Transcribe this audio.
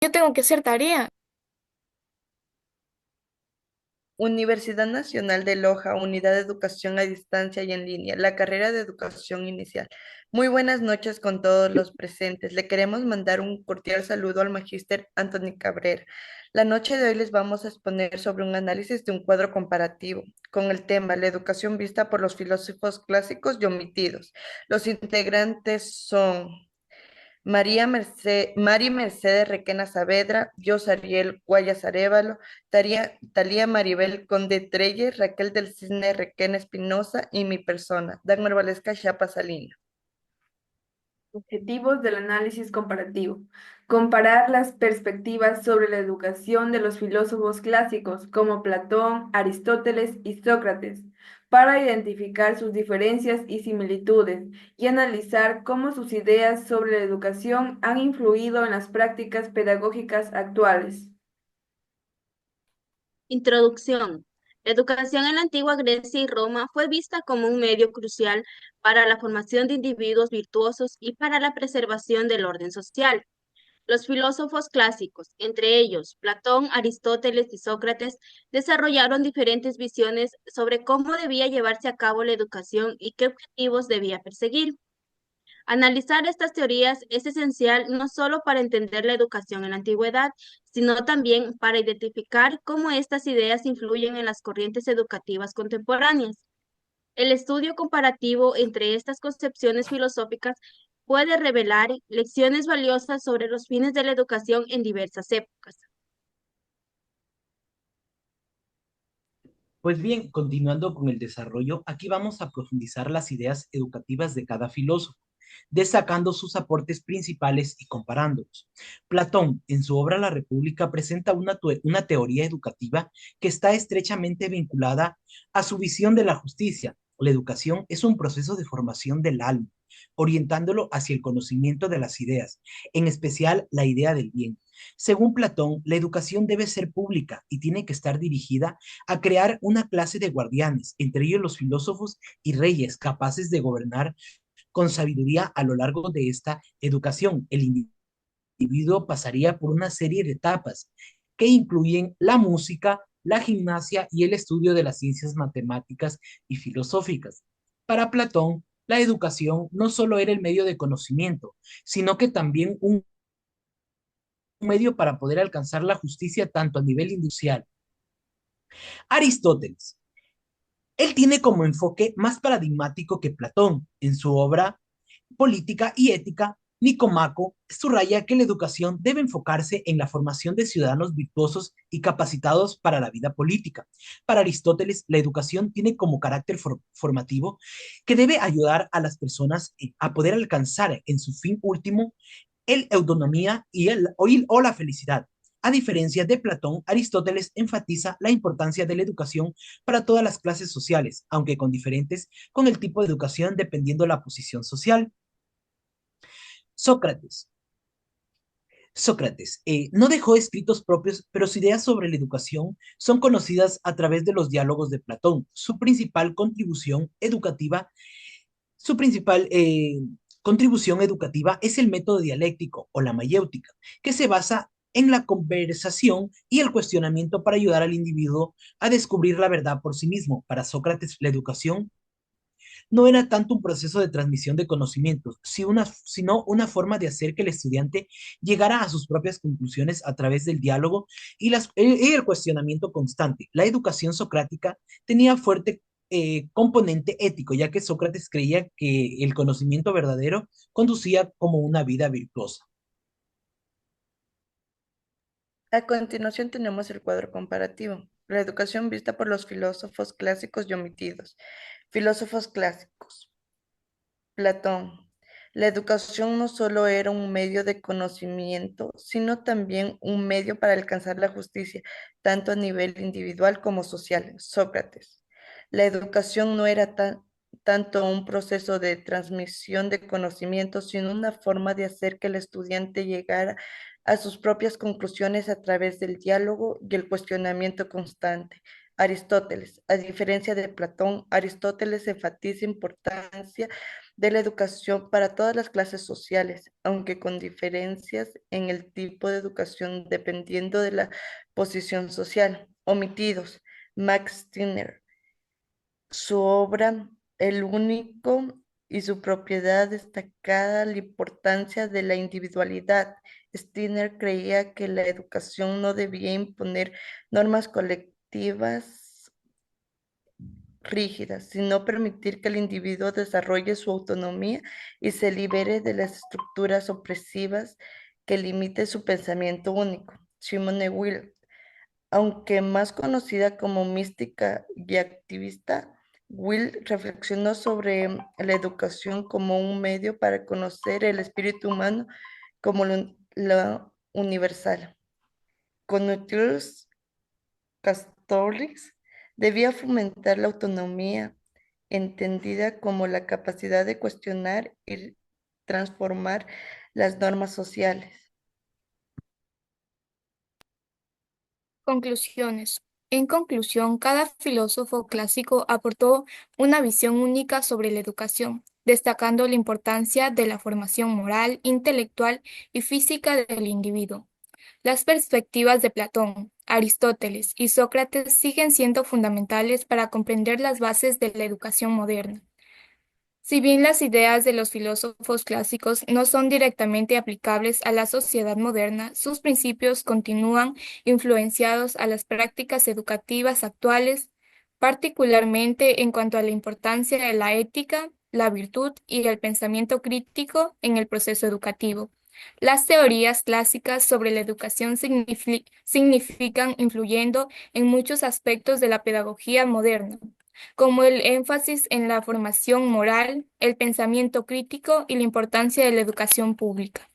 yo tengo que hacer tarea. Universidad Nacional de Loja, Unidad de Educación a Distancia y en Línea, la carrera de Educación Inicial. Muy buenas noches con todos los presentes. Le queremos mandar un cordial saludo al magíster Anthony Cabrera. La noche de hoy les vamos a exponer sobre un análisis de un cuadro comparativo con el tema La educación vista por los filósofos clásicos y omitidos. Los integrantes son Mari Mercedes Requena Saavedra, Jos Ariel Guayas Arévalo, Talía Maribel Conde Treyes, Raquel del Cisne Requena Espinosa y mi persona, Dagmar Valesca Chapa Salina. Objetivos del análisis comparativo. Comparar las perspectivas sobre la educación de los filósofos clásicos como Platón, Aristóteles y Sócrates, para identificar sus diferencias y similitudes y analizar cómo sus ideas sobre la educación han influido en las prácticas pedagógicas actuales. Introducción. La educación en la antigua Grecia y Roma fue vista como un medio crucial para la formación de individuos virtuosos y para la preservación del orden social. Los filósofos clásicos, entre ellos Platón, Aristóteles y Sócrates, desarrollaron diferentes visiones sobre cómo debía llevarse a cabo la educación y qué objetivos debía perseguir. Analizar estas teorías es esencial no solo para entender la educación en la antigüedad, sino también para identificar cómo estas ideas influyen en las corrientes educativas contemporáneas. El estudio comparativo entre estas concepciones filosóficas puede revelar lecciones valiosas sobre los fines de la educación en diversas épocas. Pues bien, continuando con el desarrollo, aquí vamos a profundizar las ideas educativas de cada filósofo, destacando sus aportes principales y comparándolos. Platón, en su obra La República, presenta una teoría educativa que está estrechamente vinculada a su visión de la justicia. La educación es un proceso de formación del alma, orientándolo hacia el conocimiento de las ideas, en especial la idea del bien. Según Platón, la educación debe ser pública y tiene que estar dirigida a crear una clase de guardianes, entre ellos los filósofos y reyes capaces de gobernar con sabiduría a lo largo de esta educación. El individuo pasaría por una serie de etapas que incluyen la música, la gimnasia y el estudio de las ciencias matemáticas y filosóficas. Para Platón, la educación no solo era el medio de conocimiento, sino que también un medio para poder alcanzar la justicia tanto a nivel industrial. Aristóteles. Él tiene como enfoque más paradigmático que Platón. En su obra Política y Ética, Nicomaco subraya que la educación debe enfocarse en la formación de ciudadanos virtuosos y capacitados para la vida política. Para Aristóteles, la educación tiene como carácter formativo que debe ayudar a las personas a poder alcanzar en su fin último el autonomía o la felicidad. A diferencia de Platón, Aristóteles enfatiza la importancia de la educación para todas las clases sociales, aunque con diferentes con el tipo de educación dependiendo de la posición social. Sócrates. Sócrates no dejó escritos propios, pero sus ideas sobre la educación son conocidas a través de los diálogos de Platón. Su principal contribución educativa es el método dialéctico o la mayéutica, que se basa en la conversación y el cuestionamiento para ayudar al individuo a descubrir la verdad por sí mismo. Para Sócrates, la educación no era tanto un proceso de transmisión de conocimientos, sino una forma de hacer que el estudiante llegara a sus propias conclusiones a través del diálogo y el cuestionamiento constante. La educación socrática tenía fuerte componente ético, ya que Sócrates creía que el conocimiento verdadero conducía como una vida virtuosa. A continuación tenemos el cuadro comparativo. La educación vista por los filósofos clásicos y omitidos. Filósofos clásicos. Platón. La educación no solo era un medio de conocimiento, sino también un medio para alcanzar la justicia, tanto a nivel individual como social. Sócrates. La educación no era tanto un proceso de transmisión de conocimiento, sino una forma de hacer que el estudiante llegara a sus propias conclusiones a través del diálogo y el cuestionamiento constante. Aristóteles. A diferencia de Platón, Aristóteles enfatiza importancia de la educación para todas las clases sociales, aunque con diferencias en el tipo de educación dependiendo de la posición social. Omitidos. Max Stirner. Su obra, El único y su propiedad destacada, la importancia de la individualidad. Stirner creía que la educación no debía imponer normas colectivas rígidas, sino permitir que el individuo desarrolle su autonomía y se libere de las estructuras opresivas que limiten su pensamiento único. Simone Weil, aunque más conocida como mística y activista, Will reflexionó sobre la educación como un medio para conocer el espíritu humano como lo universal. Conotius Castorius debía fomentar la autonomía, entendida como la capacidad de cuestionar y transformar las normas sociales. Conclusiones. En conclusión, cada filósofo clásico aportó una visión única sobre la educación, destacando la importancia de la formación moral, intelectual y física del individuo. Las perspectivas de Platón, Aristóteles y Sócrates siguen siendo fundamentales para comprender las bases de la educación moderna. Si bien las ideas de los filósofos clásicos no son directamente aplicables a la sociedad moderna, sus principios continúan influenciados a las prácticas educativas actuales, particularmente en cuanto a la importancia de la ética, la virtud y el pensamiento crítico en el proceso educativo. Las teorías clásicas sobre la educación significan influyendo en muchos aspectos de la pedagogía moderna, como el énfasis en la formación moral, el pensamiento crítico y la importancia de la educación pública.